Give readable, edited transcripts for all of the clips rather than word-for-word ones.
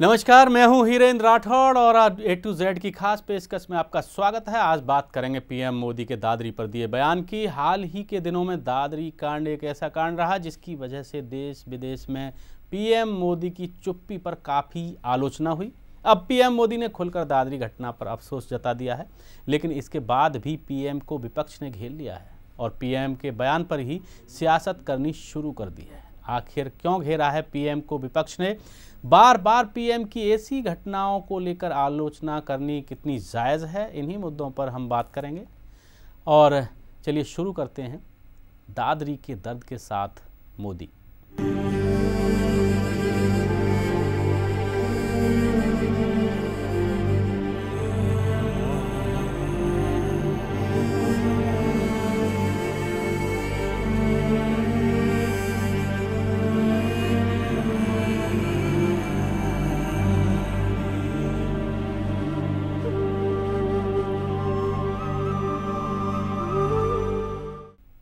नमस्कार, मैं हूं हीरेंद्र राठौड़ और आज A to Z की खास पेशकश में आपका स्वागत है। आज बात करेंगे पीएम मोदी के दादरी पर दिए बयान की। हाल ही के दिनों में दादरी कांड एक ऐसा कांड रहा जिसकी वजह से देश विदेश में पीएम मोदी की चुप्पी पर काफ़ी आलोचना हुई। अब पीएम मोदी ने खुलकर दादरी घटना पर अफसोस जता दिया है, लेकिन इसके बाद भी पीएम को विपक्ष ने घेर लिया है और पीएम के बयान पर ही सियासत करनी शुरू कर दी है। आखिर क्यों घेरा है पीएम को विपक्ष ने? बार बार पीएम की ऐसी घटनाओं को लेकर आलोचना करनी कितनी जायज़ है? इन्हीं मुद्दों पर हम बात करेंगे। और चलिए शुरू करते हैं दादरी के दर्द के साथ मोदी।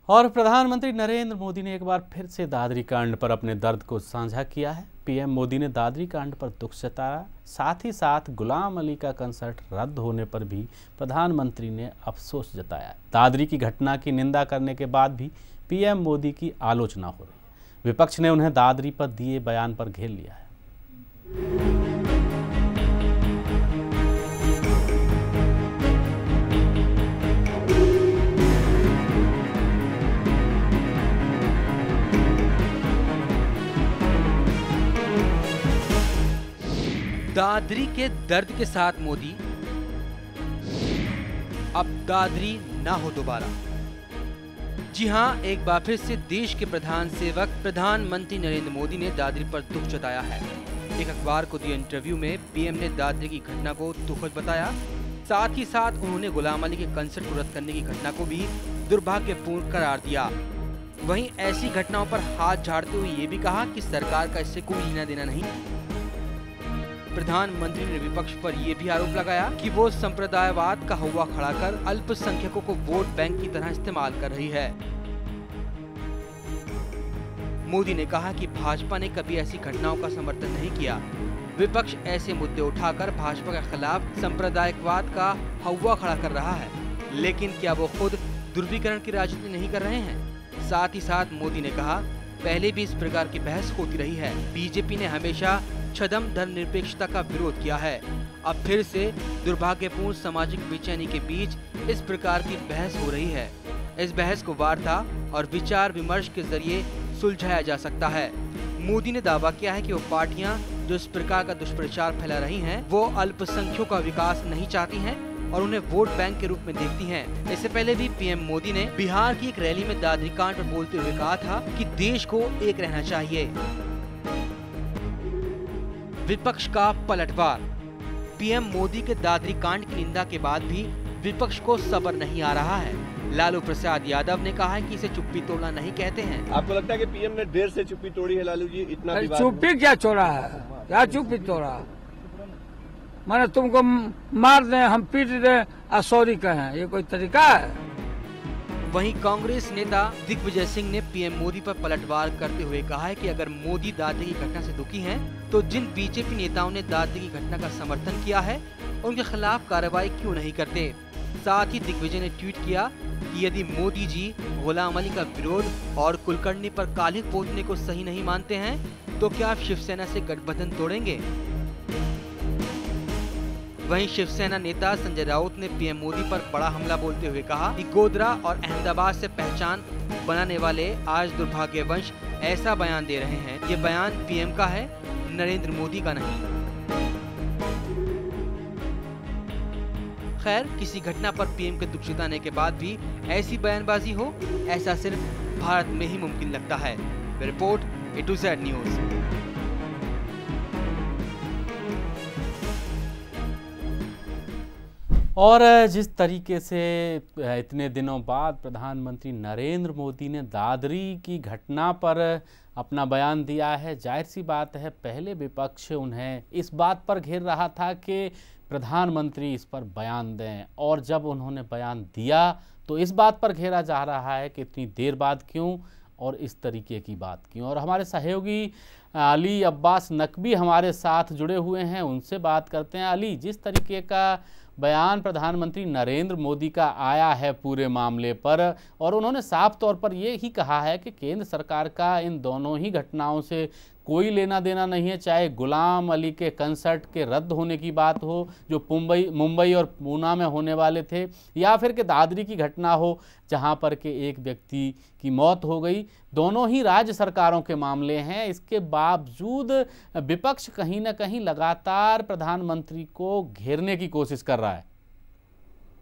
और प्रधानमंत्री नरेंद्र मोदी ने एक बार फिर से दादरी कांड पर अपने दर्द को साझा किया है। पीएम मोदी ने दादरी कांड पर दुख जताया, साथ ही साथ गुलाम अली का कंसर्ट रद्द होने पर भी प्रधानमंत्री ने अफसोस जताया। दादरी की घटना की निंदा करने के बाद भी पीएम मोदी की आलोचना हो रही है। विपक्ष ने उन्हें दादरी पर दिए बयान पर घेर लिया है। दादरी के दर्द के साथ मोदी, अब दादरी ना हो दोबारा। जी हां, एक बार फिर से देश के प्रधान सेवक प्रधानमंत्री नरेंद्र मोदी ने दादरी पर दुख जताया है। एक अखबार को दिए इंटरव्यू में पीएम ने दादरी की घटना को दुखद बताया। साथ ही साथ उन्होंने गुलाम अली के कंसर्ट को रद्द करने की घटना को भी दुर्भाग्यपूर्ण करार दिया। वहीं ऐसी घटनाओं पर हाथ झाड़ते हुए ये भी कहा कि सरकार का इससे कोई लेना देना नहीं। प्रधानमंत्री ने विपक्ष पर यह भी आरोप लगाया कि वो संप्रदायवाद का हवा खड़ा कर अल्पसंख्यकों को वोट बैंक की तरह इस्तेमाल कर रही है। मोदी ने कहा कि भाजपा ने कभी ऐसी घटनाओं का समर्थन नहीं किया। विपक्ष ऐसे मुद्दे उठाकर भाजपा के खिलाफ सांप्रदायिकवाद का हवा खड़ा कर रहा है, लेकिन क्या वो खुद ध्रुवीकरण की राजनीति नहीं कर रहे हैं? साथ ही साथ मोदी ने कहा, पहले भी इस प्रकार की बहस होती रही है। बीजेपी ने हमेशा छदम धर्मनिरपेक्षता का विरोध किया है। अब फिर से दुर्भाग्यपूर्ण सामाजिक बेचैनी के बीच इस प्रकार की बहस हो रही है। इस बहस को वार्ता और विचार विमर्श के जरिए सुलझाया जा सकता है। मोदी ने दावा किया है कि वो पार्टियां जो इस प्रकार का दुष्प्रचार फैला रही हैं, वो अल्पसंख्यकों का विकास नहीं चाहती हैं और उन्हें वोट बैंक के रूप में देखती हैं। इससे पहले भी पीएम मोदी ने बिहार की एक रैली में दादरी कांड पर बोलते हुए कहा था कि देश को एक रहना चाहिए। विपक्ष का पलटवार। पीएम मोदी के दादरी कांड की निंदा के बाद भी विपक्ष को सब्र नहीं आ रहा है। लालू प्रसाद यादव ने कहा है कि इसे चुप्पी तोड़ना नहीं कहते हैं। आपको लगता है कि पीएम ने देर से चुप्पी तोड़ी है? लालू जी, इतना चुप्पी क्या तोड़ा है? क्या चुप्पी तोड़ा? माने तुमको मार दें, हम पीट दें और सॉरी कहें, ये कोई तरीका है? वहीं कांग्रेस नेता दिग्विजय सिंह ने पीएम मोदी पर पलटवार करते हुए कहा है कि अगर मोदी दादरी की घटना से दुखी हैं, तो जिन बीजेपी नेताओं ने दादरी की घटना का समर्थन किया है, उनके खिलाफ कार्रवाई क्यों नहीं करते? साथ ही दिग्विजय ने ट्वीट किया कि यदि मोदी जी गुलाम अली का विरोध और कुलकर्णी पर कालिख पोतने को सही नहीं मानते हैं, तो क्या आप शिवसेना से गठबंधन तोड़ेंगे? वहीं शिवसेना नेता संजय राउत ने पीएम मोदी पर बड़ा हमला बोलते हुए कहा कि गोधरा और अहमदाबाद से पहचान बनाने वाले आज दुर्भाग्यवंश ऐसा बयान दे रहे हैं। ये बयान पीएम का है, नरेंद्र मोदी का नहीं। खैर, किसी घटना पर पीएम के दुख जताने के बाद भी ऐसी बयानबाजी हो, ऐसा सिर्फ भारत में ही मुमकिन लगता है। Report A to Z news. और जिस तरीके से इतने दिनों बाद प्रधानमंत्री नरेंद्र मोदी ने दादरी की घटना पर अपना बयान दिया है, जाहिर सी बात है पहले विपक्ष उन्हें इस बात पर घेर रहा था कि प्रधानमंत्री इस पर बयान दें, और जब उन्होंने बयान दिया तो इस बात पर घेरा जा रहा है कि इतनी देर बाद क्यों, और इस तरीके की बात की। और हमारे सहयोगी अली अब्बास नकवी हमारे साथ जुड़े हुए हैं, उनसे बात करते हैं। अली, जिस तरीके का बयान प्रधानमंत्री नरेंद्र मोदी का आया है पूरे मामले पर, और उन्होंने साफ तौर पर ये ही कहा है कि केंद्र सरकार का इन दोनों ही घटनाओं से कोई लेना देना नहीं है, चाहे गुलाम अली के कंसर्ट के रद्द होने की बात हो जो मुंबई और पूना में होने वाले थे, या फिर कि दादरी की घटना हो जहां पर के एक व्यक्ति की मौत हो गई। दोनों ही राज्य सरकारों के मामले हैं। इसके बावजूद विपक्ष कहीं ना कहीं लगातार प्रधानमंत्री को घेरने की कोशिश कर रहा है।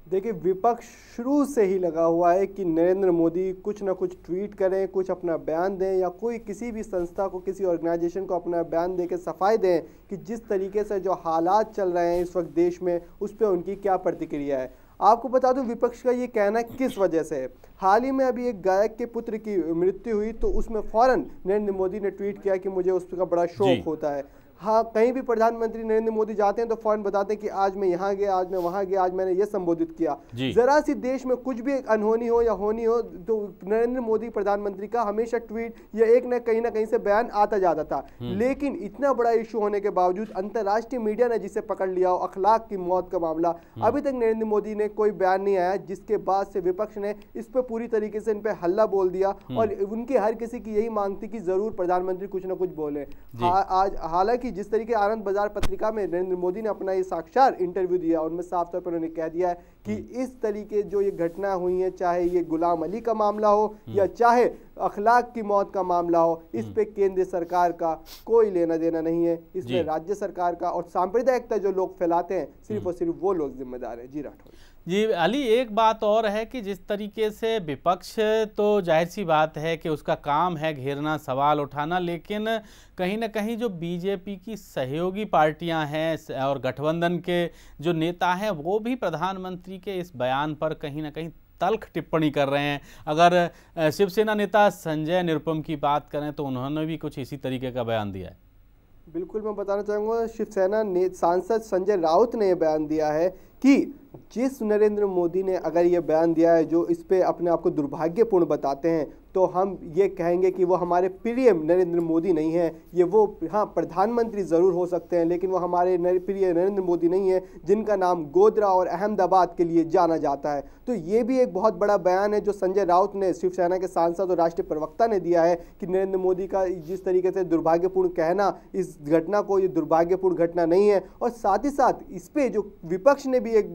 देखिए, विपक्ष शुरू से ही लगा हुआ है कि नरेंद्र मोदी कुछ ना कुछ ट्वीट करें, कुछ अपना बयान दें, या कोई किसी भी संस्था को, किसी ऑर्गेनाइजेशन को अपना बयान दे के सफाई दें कि जिस तरीके से जो हालात चल रहे हैं इस वक्त देश में, उस पर उनकी क्या प्रतिक्रिया है। आपको बता दूं, विपक्ष का ये कहना किस वजह से है। हाल ही में अभी एक गायक के पुत्र की मृत्यु हुई, तो उसमें फौरन नरेंद्र मोदी ने ट्वीट किया कि मुझे उसका बड़ा शौक होता है। हाँ, कहीं भी प्रधानमंत्री नरेंद्र मोदी जाते हैं तो फौरन बताते हैं कि आज मैं यहाँ गया, आज मैं वहाँ गया, आज मैंने ये संबोधित किया। जरा सी देश में कुछ भी अनहोनी हो या होनी हो तो नरेंद्र मोदी प्रधानमंत्री का हमेशा ट्वीट या एक न कहीं से बयान आता जाता था। लेकिन इतना बड़ा इशू होने के बावजूद अंतर्राष्ट्रीय मीडिया ने जिसे पकड़ लिया हो, अखलाक की मौत का मामला, अभी तक नरेंद्र मोदी ने कोई बयान नहीं आया, जिसके बाद से विपक्ष ने इस पर पूरी तरीके से इन पर हल्ला बोल दिया। और उनकी हर किसी की यही मांग थी कि जरूर प्रधानमंत्री कुछ ना कुछ बोले। आज हालांकि जिस तरीके आनंद बाजार पत्रिका में नरेंद्र मोदी ने अपना ये साक्षात इंटरव्यू दिया, उनमें साफ तौर पर उन्होंने कह दिया है कि इस तरीके जो ये घटना हुई है, चाहे ये गुलाम अली का मामला हो या चाहे अखलाक की मौत का मामला हो, इस पे केंद्र सरकार का कोई लेना देना नहीं है। इसमें राज्य सरकार का, और सांप्रदायिकता जो लोग फैलाते हैं सिर्फ और सिर्फ वो लोग जिम्मेदार हैं। जी राठौर जी। अली, एक बात और है कि जिस तरीके से विपक्ष, तो जाहिर सी बात है कि उसका काम है घेरना, सवाल उठाना, लेकिन कहीं ना कहीं जो बीजेपी की सहयोगी पार्टियां हैं और गठबंधन के जो नेता हैं, वो भी प्रधानमंत्री के इस बयान पर कहीं ना कहीं तल्ख टिप्पणी कर रहे हैं। अगर शिवसेना नेता संजय निरुपम की बात करें तो उन्होंने भी कुछ इसी तरीके का बयान दिया है। बिल्कुल, मैं बताना चाहूँगा, शिवसेना सांसद संजय राउत ने यह बयान दिया है कि जिस नरेंद्र मोदी ने अगर ये बयान दिया है जो इस पे अपने आप को दुर्भाग्यपूर्ण बताते हैं, तो हम ये कहेंगे कि वो हमारे प्रिय नरेंद्र मोदी नहीं है। ये वो, हाँ, प्रधानमंत्री ज़रूर हो सकते हैं, लेकिन वो हमारे प्रिय नरेंद्र मोदी नहीं है जिनका नाम गोधरा और अहमदाबाद के लिए जाना जाता है। तो ये भी एक बहुत बड़ा बयान है जो संजय राउत ने, शिवसेना के सांसद और राष्ट्रीय प्रवक्ता ने दिया है कि नरेंद्र मोदी का जिस तरीके से दुर्भाग्यपूर्ण कहना, इस घटना को ये दुर्भाग्यपूर्ण घटना नहीं है। और साथ ही साथ इस पे जो विपक्ष ने भी एक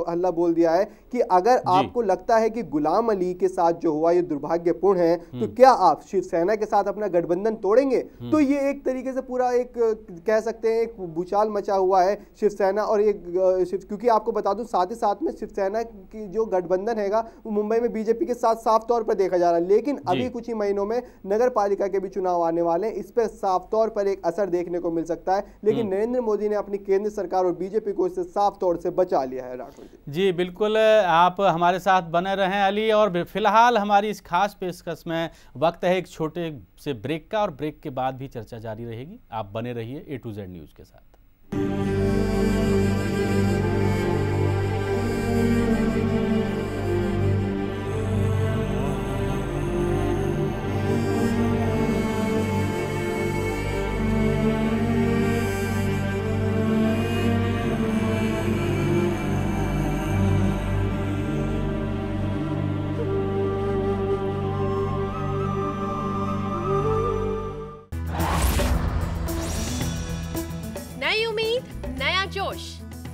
हल्ला बोल दिया है कि अगर आपको लगता है कि गुलाम अली के साथ जो हुआ ये दुर्भाग्यपूर्ण है, तो क्या आप शिवसेना के साथ अपना गठबंधन तोड़ेंगे? तो ये एक तरीके से पूरा एक कह सकते हैं एक भूचाल मचा हुआ है शिवसेना और एक, क्योंकि आपको बता दूं साथ ही साथ में शिवसेना की जो गठबंधन हैगा वो मुंबई में बीजेपी के साथ साफ तौर पर देखा जा रहा है। लेकिन अभी कुछ ही महीनों में नगर पालिका के भी चुनाव आने वाले हैं, इस पर साफ तौर पर एक असर देखने को मिल सकता है। लेकिन नरेंद्र मोदी ने अपनी केंद्र सरकार और बीजेपी को इससे साफ तौर से बचा लिया है। राठौर जी बिल्कुल, आप हमारे साथ बने रहें अली, और फिलहाल हमारी इस खास पेशकश में वक्त है एक छोटे से ब्रेक का, और ब्रेक के बाद भी चर्चा जारी रहेगी। आप बने रहिए A to Z न्यूज के साथ।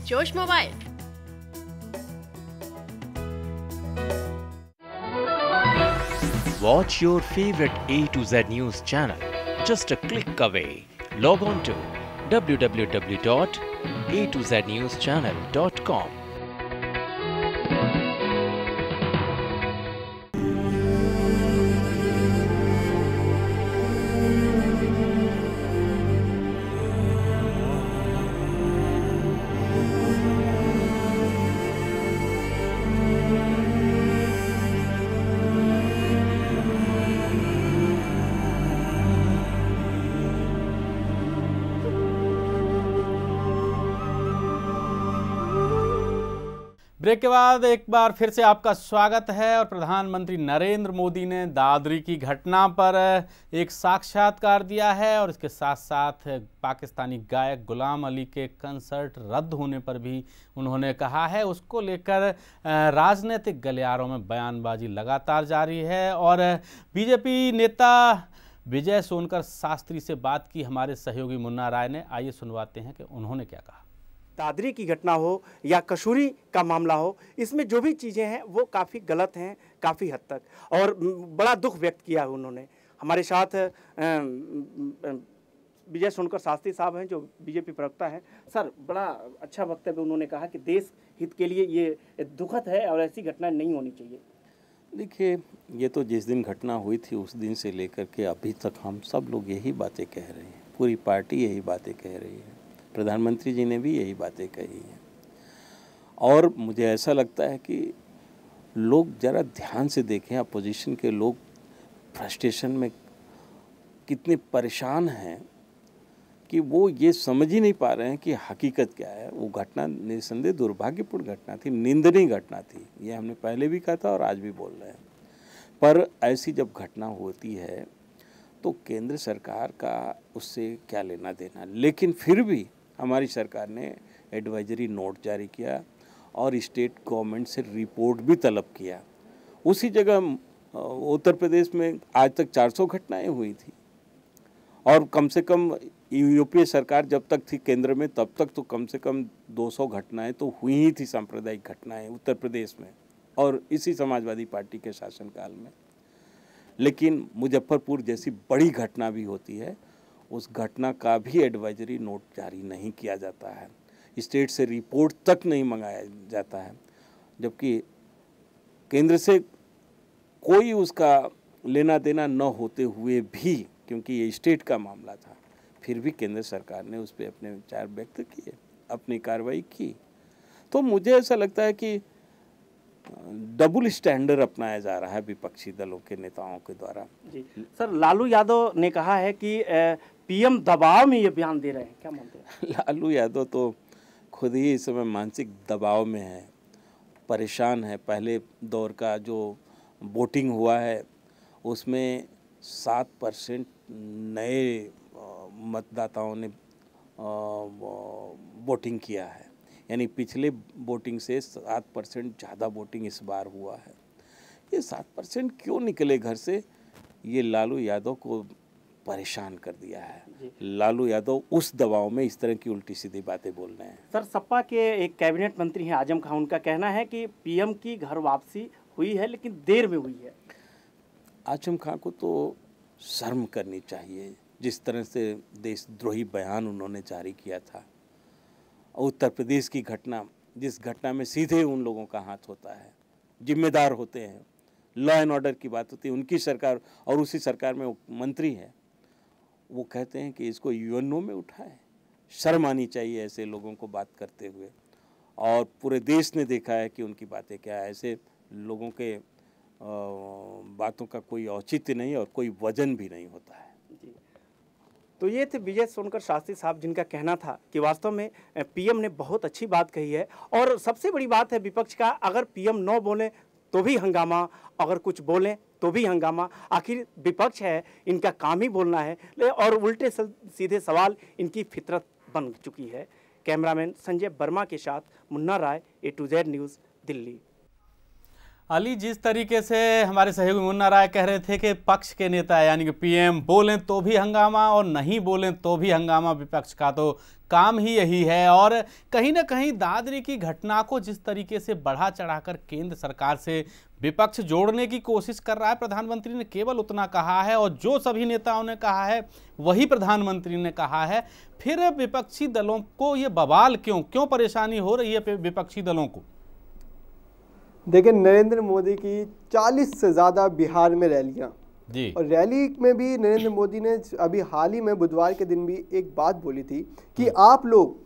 जोश mobile. Watch your favorite A to Z news channel just a click away. Log on to www.atozNewschannel.com. Break के बाद एक बार फिर से आपका स्वागत है। और प्रधानमंत्री नरेंद्र मोदी ने दादरी की घटना पर एक साक्षात्कार दिया है और इसके साथ साथ पाकिस्तानी गायक गुलाम अली के कंसर्ट रद्द होने पर भी उन्होंने कहा है। उसको लेकर राजनीतिक गलियारों में बयानबाजी लगातार जारी है। और बीजेपी नेता विजय सोनकर शास्त्री से बात की हमारे सहयोगी मुन्ना राय ने। आइए सुनवाते हैं कि उन्होंने क्या कहा। दादरी की घटना हो या कसूरी का मामला हो, इसमें जो भी चीज़ें हैं वो काफ़ी गलत हैं काफ़ी हद तक, और बड़ा दुख व्यक्त किया है उन्होंने। हमारे साथ विजय सोनकर शास्त्री साहब हैं जो बीजेपी प्रवक्ता हैं। सर, बड़ा अच्छा वक्तव्य उन्होंने कहा कि देश हित के लिए ये दुखद है और ऐसी घटना नहीं होनी चाहिए। देखिए, ये तो जिस दिन घटना हुई थी उस दिन से लेकर के अभी तक हम सब लोग यही बातें कह रहे हैं, पूरी पार्टी यही बातें कह रही है, प्रधानमंत्री जी ने भी यही बातें कही हैं। और मुझे ऐसा लगता है कि लोग ज़रा ध्यान से देखें, अपोजिशन के लोग फ्रस्ट्रेशन में कितने परेशान हैं कि वो ये समझ ही नहीं पा रहे हैं कि हकीकत क्या है। वो घटना निस्संदेह दुर्भाग्यपूर्ण घटना थी, निंदनीय घटना थी, ये हमने पहले भी कहा था और आज भी बोल रहे हैं। पर ऐसी जब घटना होती है तो केंद्र सरकार का उससे क्या लेना देना। लेकिन फिर भी हमारी सरकार ने एडवाइजरी नोट जारी किया और स्टेट गवर्नमेंट से रिपोर्ट भी तलब किया। उसी जगह उत्तर प्रदेश में आज तक 400 घटनाएं हुई थी और कम से कम यूपीए सरकार जब तक थी केंद्र में तब तक तो कम से कम 200 घटनाएं तो हुई ही थी, सांप्रदायिक घटनाएं उत्तर प्रदेश में और इसी समाजवादी पार्टी के शासनकाल में। लेकिन मुजफ्फरपुर जैसी बड़ी घटना भी होती है, उस घटना का भी एडवाइजरी नोट जारी नहीं किया जाता है, स्टेट से रिपोर्ट तक नहीं मंगाया जाता है, जबकि केंद्र से कोई उसका लेना देना न होते हुए भी, क्योंकि ये स्टेट का मामला था, फिर भी केंद्र सरकार ने उस पर अपने विचार व्यक्त किए, अपनी कार्रवाई की। तो मुझे ऐसा लगता है कि डबल स्टैंडर्ड अपनाया जा रहा है विपक्षी दलों के नेताओं के द्वारा। जी सर, लालू यादव ने कहा है कि पीएम दबाव में ये बयान दे रहे हैं, क्या मानते हैं? लालू यादव तो खुद ही इस समय मानसिक दबाव में है, परेशान है। पहले दौर का जो वोटिंग हुआ है उसमें 7% नए मतदाताओं ने वोटिंग किया है, यानी पिछले वोटिंग से 7% ज़्यादा वोटिंग इस बार हुआ है। ये 7% क्यों निकले घर से, ये लालू यादव को परेशान कर दिया है। लालू यादव उस दबाव में इस तरह की उल्टी सीधी बातें बोल रहे हैं। सर, सपा के एक कैबिनेट मंत्री हैं आजम खान, उनका कहना है कि पीएम की घर वापसी हुई है लेकिन देर में हुई है। आजम खान को तो शर्म करनी चाहिए, जिस तरह से देशद्रोही बयान उन्होंने जारी किया था। उत्तर प्रदेश की घटना, जिस घटना में सीधे उन लोगों का हाथ होता है, जिम्मेदार होते हैं, लॉ एंड ऑर्डर की बात होती है, उनकी सरकार और उसी सरकार में वो मंत्री है, वो कहते हैं कि इसको यूएनओ में उठाएं। शर्म आनी चाहिए ऐसे लोगों को बात करते हुए। और पूरे देश ने देखा है कि उनकी बातें क्या है। ऐसे लोगों के बातों का कोई औचित्य नहीं और कोई वजन भी नहीं होता है। जी, तो ये थे विजय सोनकर शास्त्री साहब, जिनका कहना था कि वास्तव में पीएम ने बहुत अच्छी बात कही है। और सबसे बड़ी बात है विपक्ष का, अगर पीएम न बोले तो भी हंगामा, अगर कुछ बोलें तो भी हंगामा। आखिर विपक्ष है, इनका काम ही बोलना है और उल्टे सीधे सवाल इनकी फितरत बन चुकी है। कैमरामैन संजय वर्मा के साथ मुन्ना राय, A to Z news, Delhi. Ali, जिस तरीके से हमारे सहयोगी मुन्ना राय कह रहे थे कि पक्ष के नेता यानी कि पीएम बोलें तो भी हंगामा और नहीं बोलें तो भी हंगामा, विपक्ष का तो काम ही यही है। और कहीं ना कहीं दादरी की घटना को जिस तरीके से बढ़ा चढ़ाकर केंद्र सरकार से विपक्ष जोड़ने की कोशिश कर रहा है, प्रधानमंत्री ने केवल उतना कहा है और जो सभी नेताओं ने कहा है वही प्रधानमंत्री ने कहा है। फिर विपक्षी दलों को ये बवाल क्यों परेशानी हो रही है विपक्षी दलों को? देखिए, नरेंद्र मोदी की 40 से ज़्यादा बिहार में रैलियां जी, और रैली में भी नरेंद्र मोदी ने अभी हाल ही में बुधवार के दिन भी एक बात बोली थी कि आप लोग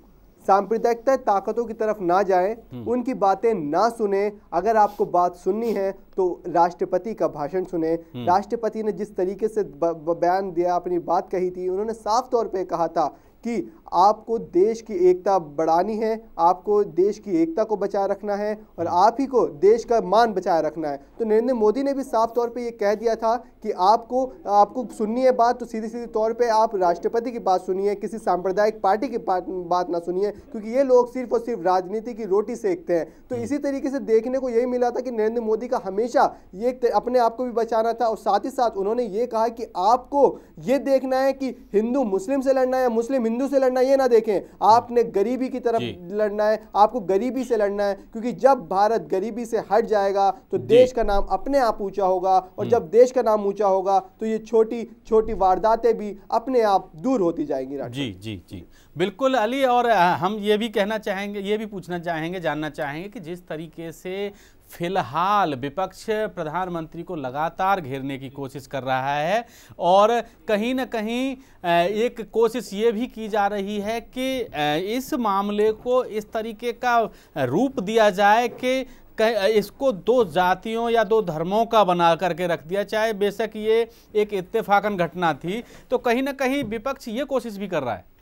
सांप्रदायिकता ताकतों की तरफ ना जाएं, उनकी बातें ना सुने, अगर आपको बात सुननी है तो राष्ट्रपति का भाषण सुने। राष्ट्रपति ने जिस तरीके से बयान दिया, अपनी बात कही थी, उन्होंने साफ तौर पे कहा था कि आपको देश की एकता बढ़ानी है, आपको देश की एकता को बचाए रखना है और आप ही को देश का मान बचाए रखना है। तो नरेंद्र मोदी ने भी साफ तौर पे ये कह दिया था कि आपको सुननी है बात तो सीधी सीधी तौर पे आप राष्ट्रपति की बात सुनिए, किसी सांप्रदायिक पार्टी की बात ना सुनिए, क्योंकि ये लोग सिर्फ और सिर्फ राजनीति की रोटी सेकते हैं। तो इसी तरीके से देखने को यही मिला था कि नरेंद्र मोदी का हमेशा ये अपने आप को भी बचाना था और साथ ही साथ उन्होंने ये कहा कि आपको ये देखना है कि हिंदू मुस्लिम से लड़ना है या मुस्लिम हिंदू से लड़ना है, ये ना देखें, आपने गरीबी की तरफ लड़ना है, आपको गरीबी से लड़ना है, क्योंकि जब भारत गरीबी से हट जाएगा तो देश का नाम अपने आप ऊंचा होगा और जब देश का नाम ऊंचा होगा तो ये छोटी छोटी वारदातें भी अपने आप दूर होती जाएंगी। जी जी जी बिल्कुल अली, और हम ये भी कहना चाहेंगे, ये भी पूछना चाहेंगे, जानना चाहेंगे कि जिस तरीके से फिलहाल विपक्ष प्रधानमंत्री को लगातार घेरने की कोशिश कर रहा है और कहीं ना कहीं एक कोशिश ये भी की जा रही है कि इस मामले को इस तरीके का रूप दिया जाए कि इसको दो जातियों या दो धर्मों का बना करके रख दिया, चाहे बेशक ये एक इत्तेफाकन घटना थी, तो कहीं ना कहीं विपक्ष ये कोशिश भी कर रहा है।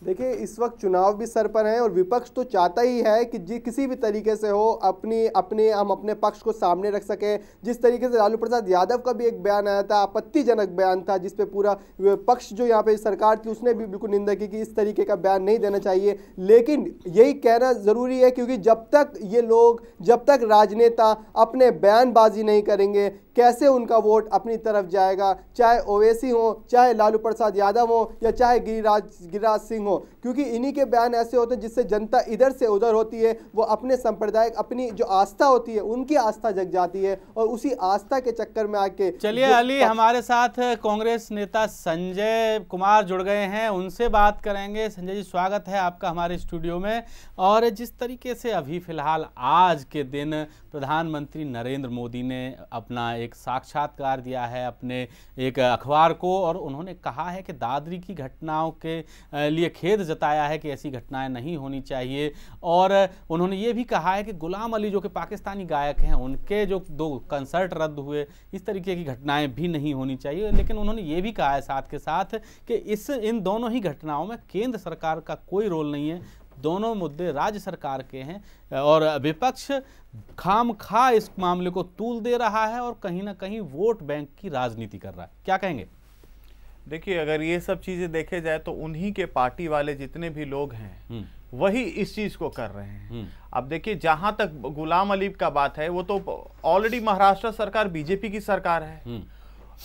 देखिए, इस वक्त चुनाव भी सर पर हैं और विपक्ष तो चाहता ही है कि किसी भी तरीके से हो हम अपने पक्ष को सामने रख सकें। जिस तरीके से लालू प्रसाद यादव का भी एक बयान आया था, आपत्तिजनक बयान था, जिस पे पूरा पक्ष जो यहाँ पे सरकार थी उसने भी बिल्कुल निंदा की कि इस तरीके का बयान नहीं देना चाहिए। लेकिन यही कहना ज़रूरी है क्योंकि जब तक राजनेता अपने बयानबाजी नहीं करेंगे, कैसे उनका वोट अपनी तरफ जाएगा, चाहे ओवैसी हो, चाहे लालू प्रसाद यादव हो या चाहे गिरिराज सिंह हो, क्योंकि इन्हीं के बयान ऐसे होते हैं जिससे जनता इधर से उधर होती है, वो अपने सांप्रदायिक अपनी जो आस्था होती है उनकी आस्था जग जाती है और उसी आस्था के चक्कर में आके। चलिए अली, हमारे साथ कांग्रेस नेता संजय कुमार जुड़ गए हैं, उनसे बात करेंगे। संजय जी, स्वागत है आपका हमारे स्टूडियो में। और जिस तरीके से अभी फिलहाल आज के दिन प्रधानमंत्री नरेंद्र मोदी ने अपना एक साक्षात्कार दिया है अपने एक अखबार को, और उन्होंने कहा है कि दादरी की घटनाओं के लिए खेद जताया है कि ऐसी घटनाएं नहीं होनी चाहिए। और उन्होंने ये भी कहा है कि गुलाम अली जो कि पाकिस्तानी गायक हैं, उनके जो 2 कंसर्ट रद्द हुए, इस तरीके की घटनाएं भी नहीं होनी चाहिए। लेकिन उन्होंने ये भी कहा है साथ के साथ कि इन दोनों ही घटनाओं में केंद्र सरकार का कोई रोल नहीं है, दोनों मुद्दे राज्य सरकार के हैं और विपक्ष खामखा इस मामले को तूल दे रहा है और कहीं ना कहीं वोट बैंक की राजनीति कर रहा है। क्या कहेंगे? देखिए, अगर ये सब चीजें देखे जाए तो उन्हीं के पार्टी वाले जितने भी लोग हैं वही इस चीज को कर रहे हैं। अब देखिए, जहां तक गुलाम अली का बात है, वो तो ऑलरेडी महाराष्ट्र सरकार बीजेपी की सरकार है।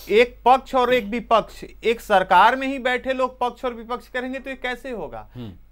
एक पक्ष और एक विपक्ष, एक सरकार में ही बैठे लोग पक्ष और विपक्ष करेंगे तो ये कैसे होगा?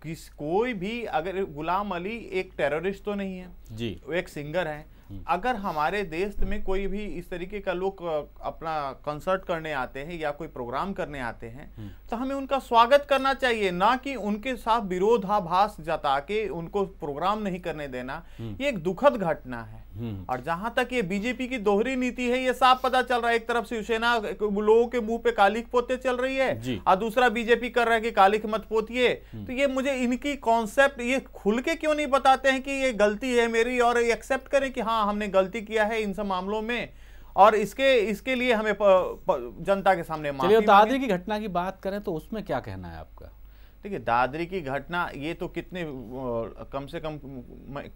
कोई भी, अगर गुलाम अली एक टेररिस्ट तो नहीं है जी, वो एक सिंगर है। अगर हमारे देश में कोई भी इस तरीके का लोग अपना कंसर्ट करने आते हैं या कोई प्रोग्राम करने आते हैं तो हमें उनका स्वागत करना चाहिए, ना कि उनके साथ विरोधाभास जता के उनको प्रोग्राम नहीं करने देना। ये एक दुखद घटना है। और जहां तक ये बीजेपी की दोहरी नीति है, ये साफ पता चल रहा है। एक तरफ शिवसेना लोगों के मुंह पे कालिख पोते चल रही है और दूसरा बीजेपी कर रहा है कि कालिख मत पोतिए। तो ये मुझे इनकी कॉन्सेप्ट ये खुल के क्यों नहीं बताते हैं कि ये गलती है मेरी और एक्सेप्ट करें कि हाँ हमने गलती किया है इन सब मामलों में और इसके लिए हमें जनता के सामने माफी। चलिए, दादरी की घटना की बात करें तो उसमें क्या कहना है आपका? देखिए, दादरी की घटना ये तो कम से कम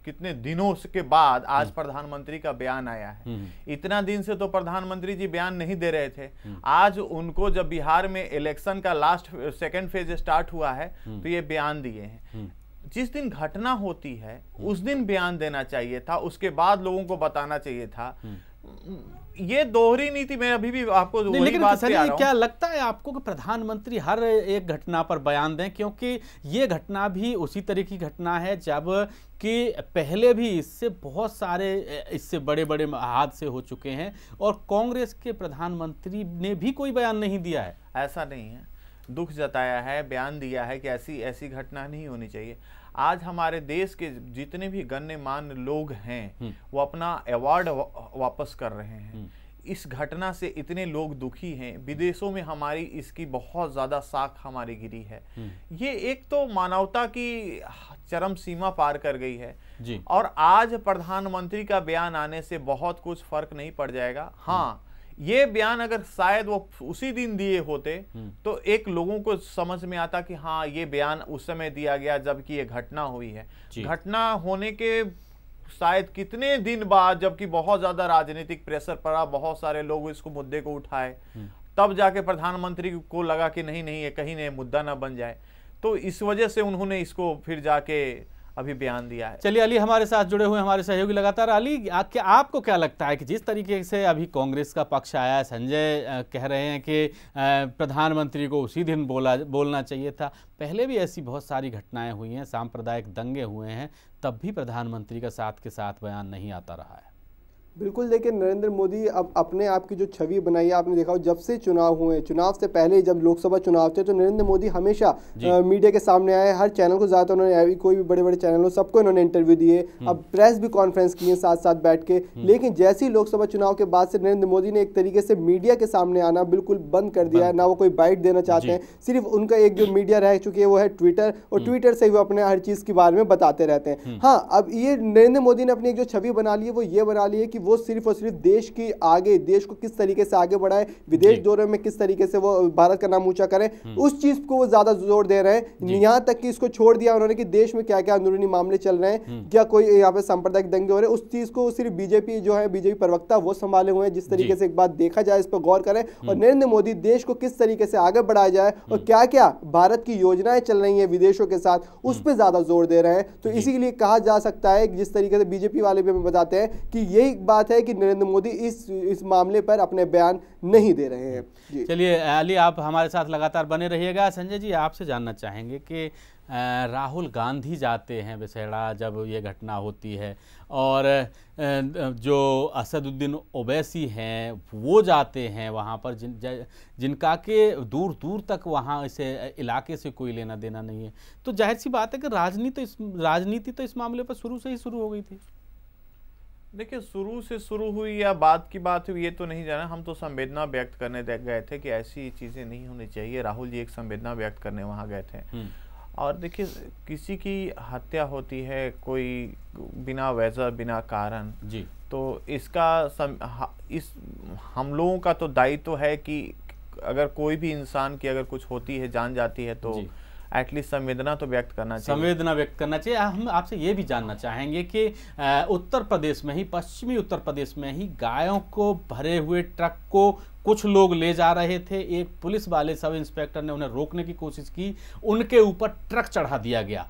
कितने दिनों के बाद आज प्रधानमंत्री का बयान आया है। इतना दिन से तो प्रधानमंत्री जी बयान नहीं दे रहे थे। आज उनको जब बिहार में इलेक्शन का लास्ट 2nd फेज स्टार्ट हुआ है तो ये बयान दिए हैं। जिस दिन घटना होती है उस दिन बयान देना चाहिए था, उसके बाद लोगों को बताना चाहिए था। ये दोहरी नीति में अभी भी आपको लेकिन क्या लगता है आपको कि प्रधानमंत्री हर एक घटना पर बयान दें? क्योंकि ये घटना भी उसी तरह की घटना है जब कि पहले भी इससे बहुत सारे इससे बड़े बड़े हादसे हो चुके हैं और कांग्रेस के प्रधानमंत्री ने भी कोई बयान नहीं दिया है। ऐसा नहीं है, दुख जताया है, बयान दिया है कि ऐसी घटना नहीं होनी चाहिए। आज हमारे देश के जितने भी गण्यमान्य लोग हैं वो अपना अवार्ड वापस कर रहे हैं। इस घटना से इतने लोग दुखी हैं, विदेशों में हमारी इसकी बहुत ज़्यादा साख हमारी गिरी है। ये एक तो मानवता की चरम सीमा पार कर गई है जी। और आज प्रधानमंत्री का बयान आने से बहुत कुछ फर्क नहीं पड़ जाएगा। हाँ, ये बयान अगर शायद वो उसी दिन दिए होते तो एक लोगों को समझ में आता कि हाँ ये बयान उस समय दिया गया जबकि ये घटना हुई है। घटना होने के शायद कितने दिन बाद, जबकि बहुत ज्यादा राजनीतिक प्रेशर पड़ा, बहुत सारे लोग इसको मुद्दे को उठाए, तब जाके प्रधानमंत्री को लगा कि नहीं नहीं ये कहीं नहीं मुद्दा ना बन जाए, तो इस वजह से उन्होंने इसको फिर जाके अभी बयान दिया है। चलिए, अली हमारे साथ जुड़े हुए हमारे सहयोगी लगातार। अली, आपको क्या लगता है कि जिस तरीके से अभी कांग्रेस का पक्ष आया है, संजय कह रहे हैं कि प्रधानमंत्री को उसी दिन बोलना चाहिए था, पहले भी ऐसी बहुत सारी घटनाएं हुई हैं, सांप्रदायिक दंगे हुए हैं, तब भी प्रधानमंत्री का साथ के साथ बयान नहीं आता रहा है। बिल्कुल, देखिए नरेंद्र मोदी अब अपने आप की जो छवि बनाई है, आपने देखा हो जब से चुनाव हुए, चुनाव से पहले जब लोकसभा चुनाव थे तो नरेंद्र मोदी हमेशा मीडिया के सामने आए, हर चैनल को ज़्यादा उन्होंने, कोई भी बड़े बड़े चैनल हो सबको इन्होंने इंटरव्यू दिए, अब प्रेस भी कॉन्फ्रेंस किए साथ साथ बैठ के। लेकिन जैसे ही लोकसभा चुनाव के बाद से नरेंद्र मोदी ने एक तरीके से मीडिया के सामने आना बिल्कुल बंद कर दिया है, ना वो कोई बाइट देना चाहते हैं, सिर्फ उनका एक जो मीडिया रह चुकी है वो है ट्विटर, और ट्विटर से वो अपने हर चीज़ के बारे में बताते रहते हैं। हाँ, अब ये नरेंद्र मोदी ने अपनी एक जो छवि बना ली है वो ये बना ली है कि वो सिर्फ और सिर्फ देश की आगे, देश को किस तरीके से आगे बढ़ाए, विदेश दौरे में किस तरीके से वो भारत का नाम ऊंचा करें, उस चीज को वो ज्यादा जोर दे रहे हैं। यहां तक कि इसको छोड़ दिया उन्होंने कि देश में क्या क्या अंदरूनी मामले चल रहे हैं, क्या कोई यहाँ पे सांप्रदायिक दंगे हो रहे हैं, उस चीज को सिर्फ बीजेपी जो है, बीजेपी प्रवक्ता वो संभाले हुए हैं। जिस तरीके से एक बात देखा जाए, इस पर गौर करें, और नरेंद्र मोदी देश को किस तरीके से आगे बढ़ाया जाए और क्या क्या भारत की योजनाएं चल रही हैं विदेशों के साथ, उस पर ज्यादा जोर दे रहे हैं। तो इसीलिए कहा जा सकता है, जिस तरीके से बीजेपी वाले भी हमें बताते हैं कि यही बात है कि नरेंद्र मोदी इस मामले पर अपने बयान नहीं दे रहे हैं। चलिए अली, आप हमारे साथ लगातार बने रहिएगा। संजय जी, आपसे जानना चाहेंगे कि राहुल गांधी जाते हैं विसेड़ा जब ये घटना होती है, और जो असदुद्दीन ओवैसी हैं वो जाते हैं वहाँ पर, जिनका के दूर दूर तक वहाँ इसे इलाके से कोई लेना देना नहीं है, तो जाहिर सी बात है कि राजनीति तो इस मामले पर शुरू से ही शुरू हो गई थी। देखिए, शुरू से शुरू हुई या बाद की बात हुई ये तो नहीं जाना, हम तो संवेदना व्यक्त करने गए थे कि ऐसी चीज़ें नहीं होनी चाहिए। राहुल जी एक संवेदना व्यक्त करने वहाँ गए थे। और देखिए, किसी की हत्या होती है कोई बिना वजह बिना कारण जी, तो इसका इस हम लोगों का तो दायित्व है कि अगर कोई भी इंसान की अगर कुछ होती है, जान जाती है, तो एटलीस्ट संवेदना तो व्यक्त करना चाहिए। संवेदना व्यक्त करना चाहिए। हम आपसे ये भी जानना चाहेंगे कि उत्तर प्रदेश में ही, पश्चिमी उत्तर प्रदेश में ही गायों को भरे हुए ट्रक को कुछ लोग ले जा रहे थे, एक पुलिस वाले सब इंस्पेक्टर ने उन्हें रोकने की कोशिश की, उनके ऊपर ट्रक चढ़ा दिया गया।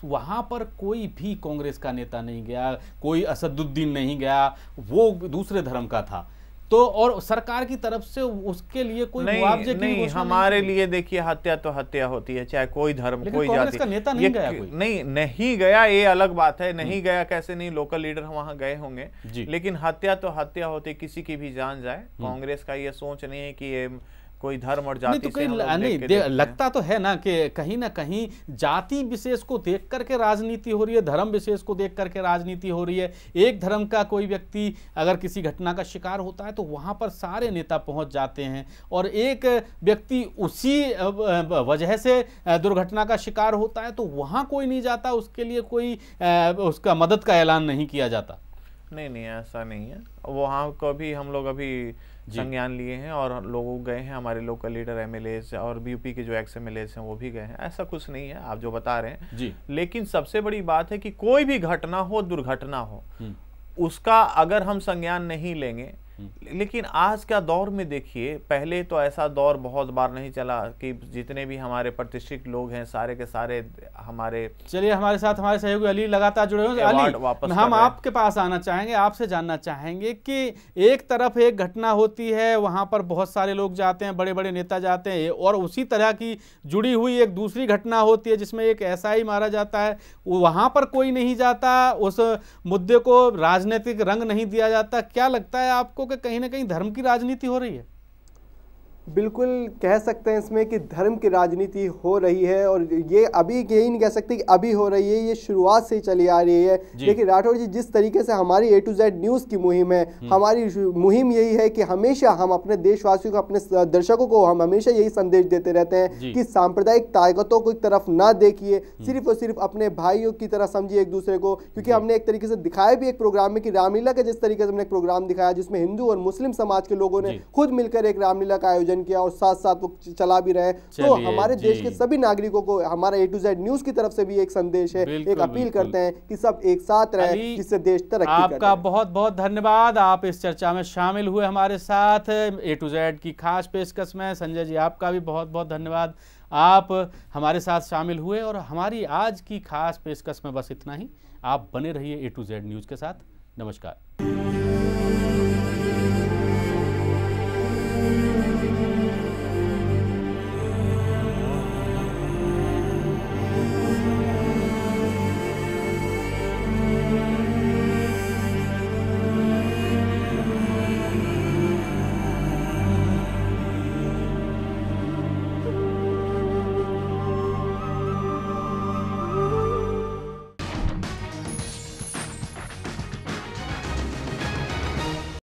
वहाँ पर कोई भी कांग्रेस का नेता नहीं गया, कोई असदुद्दीन नहीं गया, वो दूसरे धर्म का था, तो और सरकार की तरफ से उसके लिए कोई मुआवजे की नहीं, हमारे लिए देखिए हत्या तो हत्या होती है, चाहे कोई धर्म कोई जाति। का नेता नहीं गया कोई? नहीं गया, ये अलग बात है, नहीं गया कैसे नहीं, लोकल लीडर वहां गए होंगे, लेकिन हत्या तो हत्या होती, किसी की भी जान जाए। कांग्रेस का ये सोच नहीं है कि ये कोई धर्म और जाति से नहीं लगता तो है ना कि कहीं ना कहीं जाति विशेष को देख करके राजनीति हो रही है, धर्म विशेष को देख करके राजनीति हो रही है। एक धर्म का कोई व्यक्ति अगर किसी घटना का शिकार होता है तो वहां पर सारे नेता पहुंच जाते हैं, और एक व्यक्ति उसी वजह से दुर्घटना का शिकार होता है तो वहां कोई नहीं जाता, उसके लिए कोई उसका मदद का ऐलान नहीं किया जाता। नहीं, ऐसा नहीं है। वहाँ को भी हम लोग अभी संज्ञान लिए हैं और लोग गए हैं, हमारे लोकल लीडर एमएलए और यूपी के जो एक्स एमएलए हैं वो भी गए हैं। ऐसा कुछ नहीं है आप जो बता रहे हैं जी। लेकिन सबसे बड़ी बात है कि कोई भी घटना हो, दुर्घटना हो, उसका अगर हम संज्ञान नहीं लेंगे, लेकिन आज का दौर में देखिए, पहले तो ऐसा दौर बहुत बार नहीं चला कि जितने भी हमारे प्रतिष्ठित लोग हैं सारे के सारे हमारे। चलिए, हमारे साथ हमारे सहयोगी अली लगातार जुड़े हुए। अली, हम आपके पास आना चाहेंगे, आपसे जानना चाहेंगे कि एक तरफ एक घटना होती है, वहां पर बहुत सारे लोग जाते हैं, बड़े बड़े नेता जाते हैं, और उसी तरह की जुड़ी हुई एक दूसरी घटना होती है जिसमें एक एसआई मारा जाता है, वहां पर कोई नहीं जाता, उस मुद्दे को राजनीतिक रंग नहीं दिया जाता। क्या लगता है आपको कि कहीं ना कहीं धर्म की राजनीति हो रही है? बिल्कुल कह सकते हैं इसमें कि धर्म की राजनीति हो रही है, और ये अभी यही नहीं कह सकते कि अभी हो रही है, ये शुरुआत से ही चली आ रही है। देखिए राठौड़ जी, जिस तरीके से हमारी A to Z न्यूज़ की मुहिम है, हमारी मुहिम यही है कि हमेशा हम अपने देशवासियों को, अपने दर्शकों को हम हमेशा यही संदेश देते रहते हैं कि सांप्रदायिक ताकतों को एक तरफ ना देखिए, सिर्फ और सिर्फ अपने भाइयों की तरह समझिए एक दूसरे को। क्योंकि हमने एक तरीके से दिखाया भी एक प्रोग्राम में कि रामलीला का जिस तरीके से हमने एक प्रोग्राम दिखाया जिसमें हिंदू और मुस्लिम समाज के लोगों ने खुद मिलकर एक रामलीला का आयोजन किया और साथ साथ वो चला भी रहे। तो हमारे देश के सभी नागरिकों को हमारा A to Z न्यूज़ की तरफ से भी एक संदेश है, एक अपील करते हैं कि सब एक साथ रहे, जिससे देश तरक्की करे। आपका बहुत बहुत धन्यवाद, आप इस चर्चा में शामिल हुए हमारे साथ A to Z की खास पेशकश में। संजय जी, आपका भी बहुत बहुत धन्यवाद, आप हमारे साथ शामिल हुए। और हमारी आज की खास पेशकश में बस इतना ही। आप बने रहिए A to Z न्यूज़ के साथ। नमस्कार।